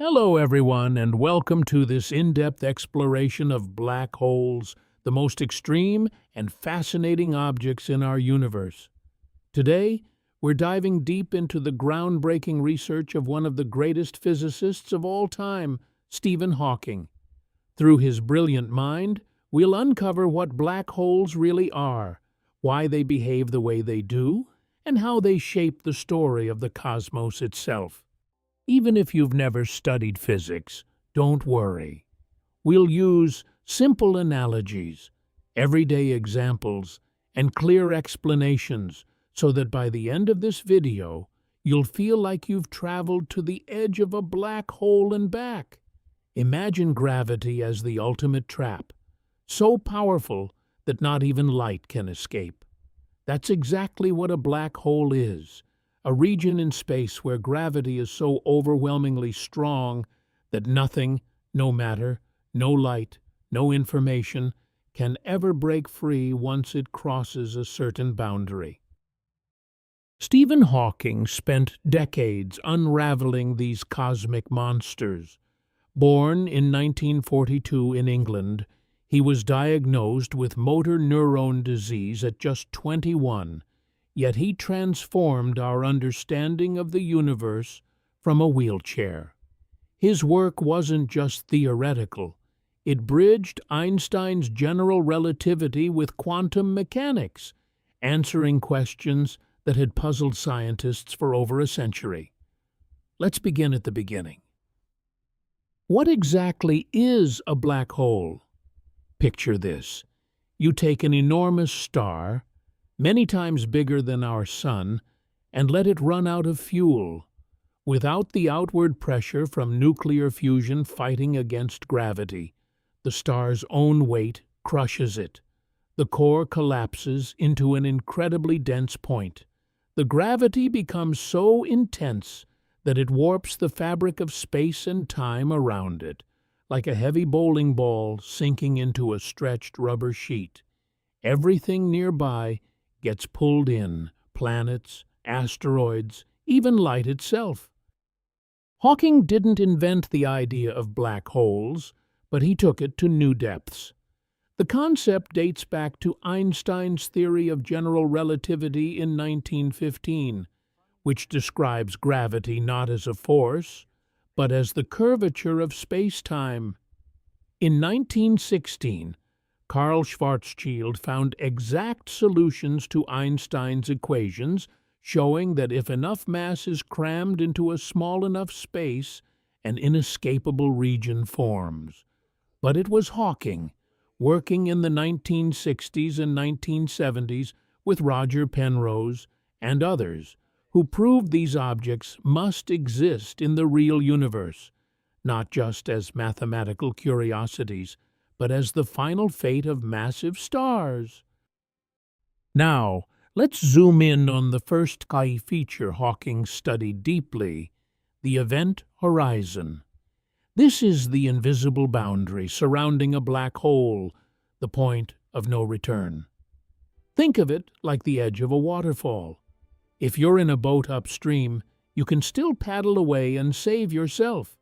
Hello, everyone, and welcome to this in-depth exploration of black holes, the most extreme and fascinating objects in our universe. Today, we're diving deep into the groundbreaking research of one of the greatest physicists of all time, Stephen Hawking. Through his brilliant mind, we'll uncover what black holes really are, why they behave the way they do, and how they shape the story of the cosmos itself. Even if you've never studied physics, don't worry. We'll use simple analogies, everyday examples, and clear explanations so that by the end of this video, you'll feel like you've traveled to the edge of a black hole and back. Imagine gravity as the ultimate trap, so powerful that not even light can escape. That's exactly what a black hole is. A region in space where gravity is so overwhelmingly strong that nothing, no matter, no light, no information, can ever break free once it crosses a certain boundary. Stephen Hawking spent decades unraveling these cosmic monsters. Born in 1942 in England, he was diagnosed with motor neuron disease at just 21. Yet he transformed our understanding of the universe from a wheelchair. His work wasn't just theoretical. It bridged Einstein's general relativity with quantum mechanics, answering questions that had puzzled scientists for over a century. Let's begin at the beginning. What exactly is a black hole? Picture this. You take an enormous star, many times bigger than our sun, and let it run out of fuel. Without the outward pressure from nuclear fusion fighting against gravity, the star's own weight crushes it. The core collapses into an incredibly dense point. The gravity becomes so intense that it warps the fabric of space and time around it, like a heavy bowling ball sinking into a stretched rubber sheet. Everything nearby gets pulled in, planets, asteroids, even light itself. Hawking didn't invent the idea of black holes, but he took it to new depths. The concept dates back to Einstein's theory of general relativity in 1915, which describes gravity not as a force, but as the curvature of space-time. In 1916, Karl Schwarzschild found exact solutions to Einstein's equations, showing that if enough mass is crammed into a small enough space, an inescapable region forms. But it was Hawking, working in the 1960s and 1970s with Roger Penrose and others, who proved these objects must exist in the real universe, not just as mathematical curiosities, but as the final fate of massive stars. Now, let's zoom in on the first key feature Hawking studied deeply, the event horizon. This is the invisible boundary surrounding a black hole, the point of no return. Think of it like the edge of a waterfall. If you're in a boat upstream, you can still paddle away and save yourself.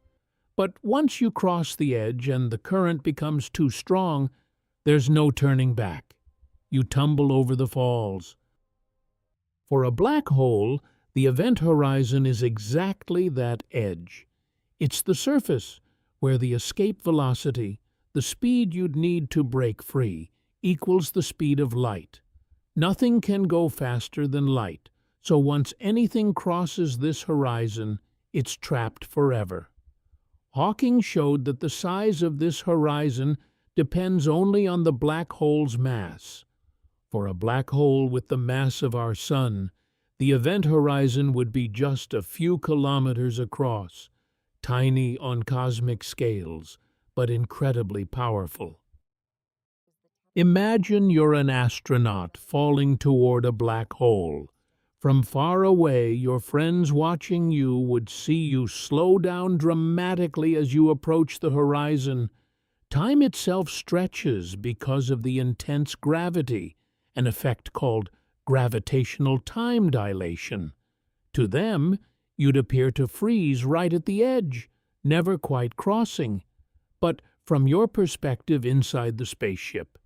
But once you cross the edge and the current becomes too strong, there's no turning back. You tumble over the falls. For a black hole, the event horizon is exactly that edge. It's the surface where the escape velocity, the speed you'd need to break free, equals the speed of light. Nothing can go faster than light, so once anything crosses this horizon, it's trapped forever. Hawking showed that the size of this horizon depends only on the black hole's mass. For a black hole with the mass of our Sun, the event horizon would be just a few kilometers across, tiny on cosmic scales, but incredibly powerful. Imagine you're an astronaut falling toward a black hole. From far away, your friends watching you would see you slow down dramatically as you approach the horizon. Time itself stretches because of the intense gravity, an effect called gravitational time dilation. To them, you'd appear to freeze right at the edge. never quite crossing. But from your perspective inside the spaceship,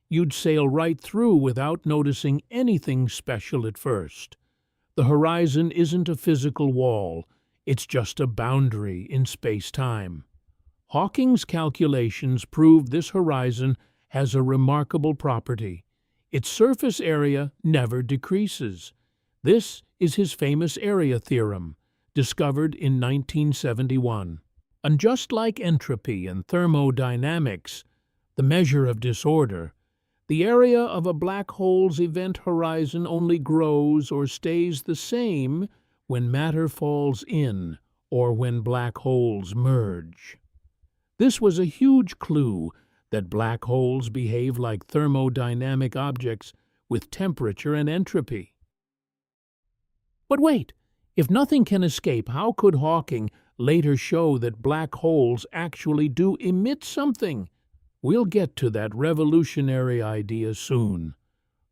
you'd sail right through without noticing anything special at first. The horizon isn't a physical wall, it's just a boundary in space-time. Hawking's calculations prove this horizon has a remarkable property. Its surface area never decreases. This is his famous area theorem, discovered in 1971. And just like entropy and thermodynamics, the measure of disorder, the area of a black hole's event horizon only grows or stays the same when matter falls in or when black holes merge. This was a huge clue that black holes behave like thermodynamic objects with temperature and entropy. But wait, if nothing can escape, how could Hawking later show that black holes actually do emit something? We'll get to that revolutionary idea soon.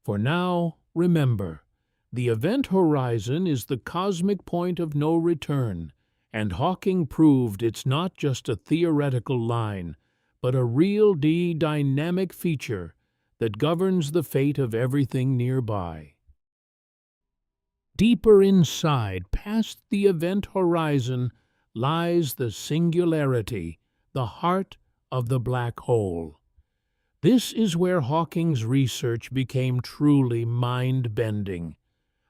For now, remember, the event horizon is the cosmic point of no return, and Hawking proved it's not just a theoretical line, but a real dynamic feature that governs the fate of everything nearby. Deeper inside, past the event horizon, lies the singularity, the heart of the black hole. This is where Hawking's research became truly mind-bending.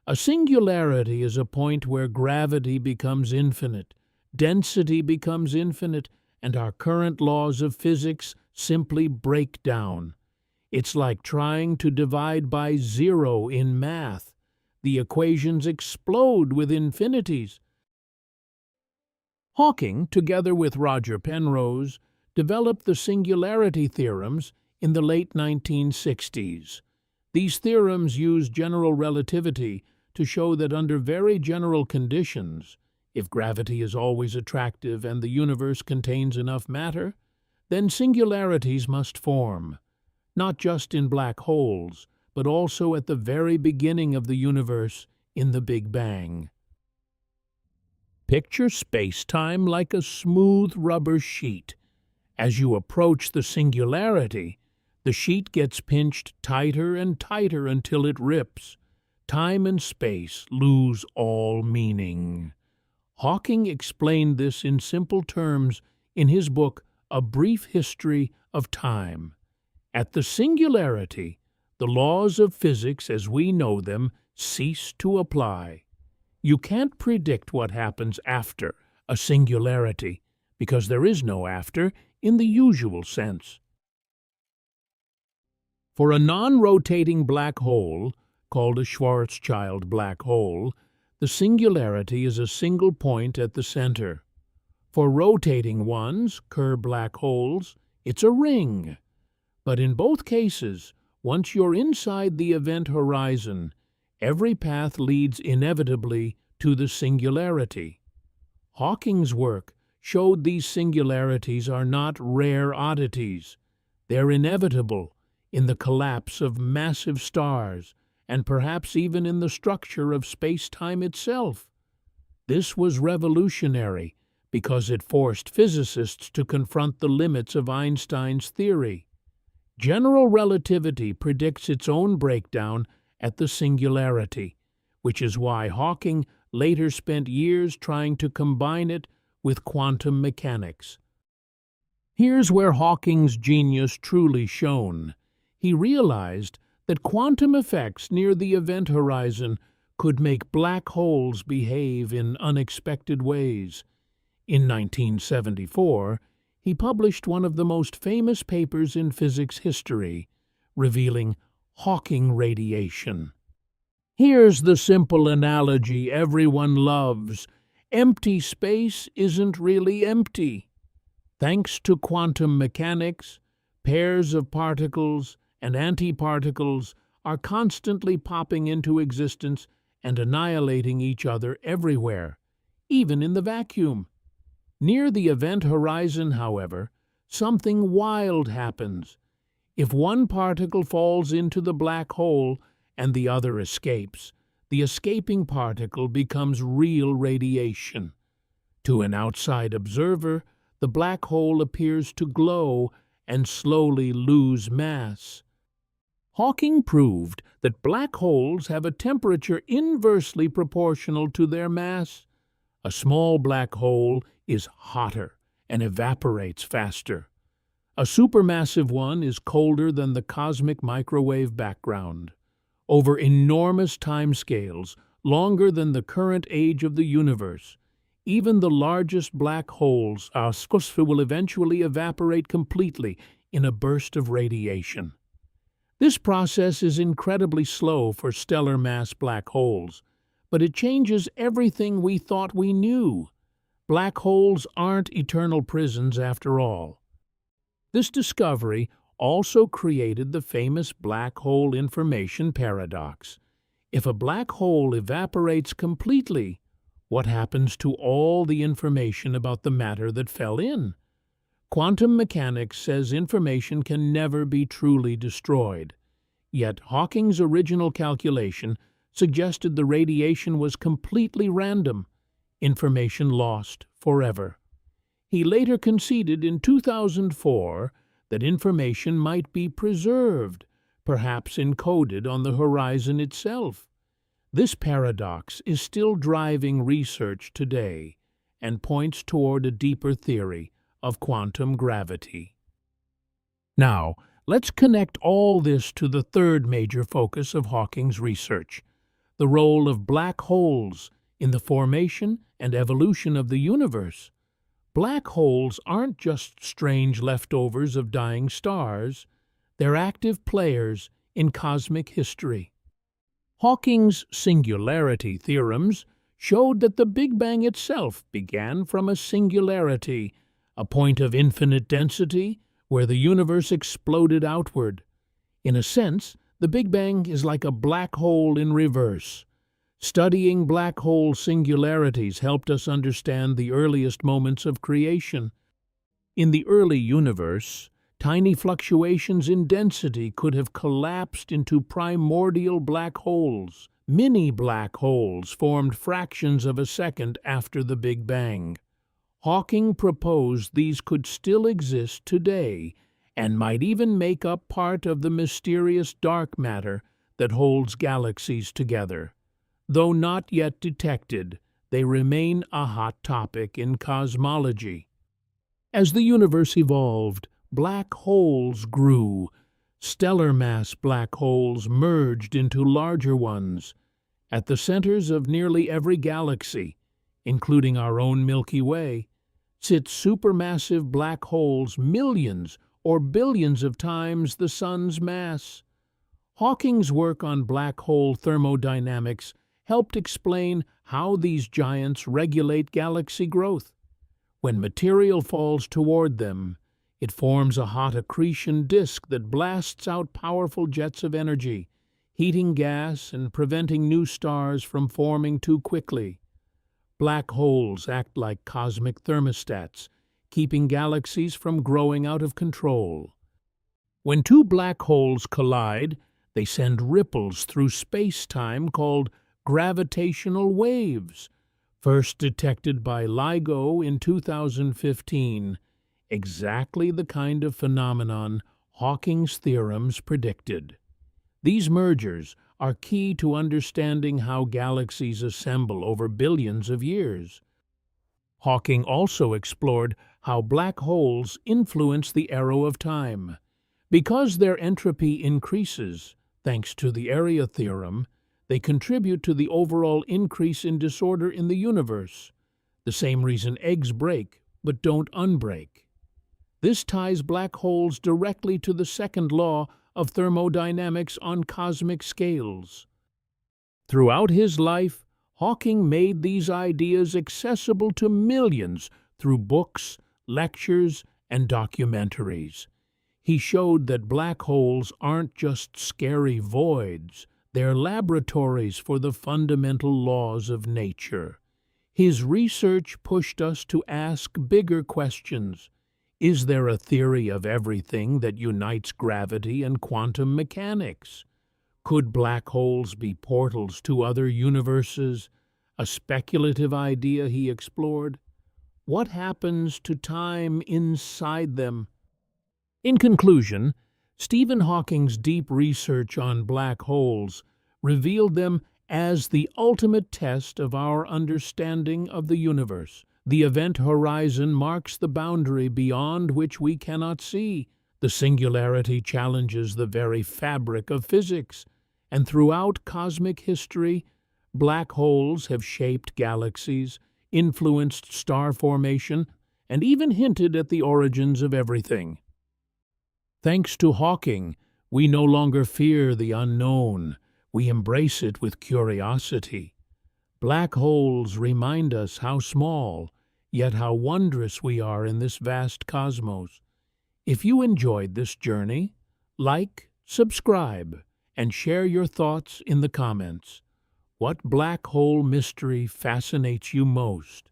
A singularity is a point where gravity becomes infinite, density becomes infinite, and our current laws of physics simply break down. It's like trying to divide by zero in math. The equations explode with infinities. Hawking, together with Roger Penrose, developed the singularity theorems in the late 1960s. These theorems use general relativity to show that under very general conditions, if gravity is always attractive and the universe contains enough matter, then singularities must form, not just in black holes, but also at the very beginning of the universe in the Big Bang. Picture space-time like a smooth rubber sheet. As you approach the singularity, the sheet gets pinched tighter and tighter until it rips. Time and space lose all meaning. Hawking explained this in simple terms in his book, A Brief History of Time. At the singularity, the laws of physics as we know them cease to apply. You can't predict what happens after a singularity, because there is no after in the usual sense. For a non-rotating black hole, called a Schwarzschild black hole, the singularity is a single point at the center. For rotating ones, Kerr black holes, it's a ring. But in both cases, once you're inside the event horizon, every path leads inevitably to the singularity. Hawking's work showed these singularities are not rare oddities. They're inevitable in the collapse of massive stars, and perhaps even in the structure of space-time itself. This was revolutionary because it forced physicists to confront the limits of Einstein's theory. General relativity predicts its own breakdown at the singularity, which is why Hawking later spent years trying to combine it with quantum mechanics. Here's where Hawking's genius truly shone. He realized that quantum effects near the event horizon could make black holes behave in unexpected ways. In 1974, he published one of the most famous papers in physics history, revealing Hawking radiation. Here's the simple analogy everyone loves. Empty space isn't really empty. Thanks to quantum mechanics, pairs of particles and antiparticles are constantly popping into existence and annihilating each other everywhere, even in the vacuum. Near the event horizon, however, something wild happens. If one particle falls into the black hole and the other escapes, the escaping particle becomes real radiation. To an outside observer, the black hole appears to glow and slowly lose mass. Hawking proved that black holes have a temperature inversely proportional to their mass. A small black hole is hotter and evaporates faster. A supermassive one is colder than the cosmic microwave background. Over enormous timescales, longer than the current age of the universe, even the largest black holes will eventually evaporate completely in a burst of radiation. This process is incredibly slow for stellar mass black holes, but it changes everything we thought we knew. Black holes aren't eternal prisons after all. This discovery also created the famous black hole information paradox. If a black hole evaporates completely, what happens to all the information about the matter that fell in? Quantum mechanics says information can never be truly destroyed. Yet Hawking's original calculation suggested the radiation was completely random, information lost forever. He later conceded in 2004 that information might be preserved, perhaps encoded on the horizon itself. This paradox is still driving research today and points toward a deeper theory of quantum gravity. Now, let's connect all this to the third major focus of Hawking's research, the role of black holes in the formation and evolution of the universe. Black holes aren't just strange leftovers of dying stars, they're active players in cosmic history. Hawking's singularity theorems showed that the Big Bang itself began from a singularity, a point of infinite density where the universe exploded outward. In a sense, the Big Bang is like a black hole in reverse. Studying black hole singularities helped us understand the earliest moments of creation. In the early universe, tiny fluctuations in density could have collapsed into primordial black holes. Mini black holes formed fractions of a second after the Big Bang. Hawking proposed these could still exist today and might even make up part of the mysterious dark matter that holds galaxies together. Though not yet detected, they remain a hot topic in cosmology. As the universe evolved, black holes grew. Stellar mass black holes merged into larger ones. At the centers of nearly every galaxy, including our own Milky Way, sit supermassive black holes millions or billions of times the Sun's mass. Hawking's work on black hole thermodynamics helped explain how these giants regulate galaxy growth. When material falls toward them, it forms a hot accretion disk that blasts out powerful jets of energy, heating gas and preventing new stars from forming too quickly. Black holes act like cosmic thermostats, keeping galaxies from growing out of control. When two black holes collide, they send ripples through space-time called gravitational waves, first detected by LIGO in 2015, exactly the kind of phenomenon Hawking's theorems predicted. These mergers are key to understanding how galaxies assemble over billions of years. Hawking also explored how black holes influence the arrow of time. Because their entropy increases, thanks to the area theorem, they contribute to the overall increase in disorder in the universe, the same reason eggs break but don't unbreak. This ties black holes directly to the second law of thermodynamics on cosmic scales. Throughout his life, Hawking made these ideas accessible to millions through books, lectures, and documentaries. He showed that black holes aren't just scary voids, they're laboratories for the fundamental laws of nature. His research pushed us to ask bigger questions. Is there a theory of everything that unites gravity and quantum mechanics? Could black holes be portals to other universes? A speculative idea he explored. What happens to time inside them? In conclusion, Stephen Hawking's deep research on black holes revealed them as the ultimate test of our understanding of the universe. The event horizon marks the boundary beyond which we cannot see. The singularity challenges the very fabric of physics, and throughout cosmic history, black holes have shaped galaxies, influenced star formation, and even hinted at the origins of everything. Thanks to Hawking, we no longer fear the unknown. We embrace it with curiosity. Black holes remind us how small, yet how wondrous we are in this vast cosmos. If you enjoyed this journey, like, subscribe, and share your thoughts in the comments. What black hole mystery fascinates you most?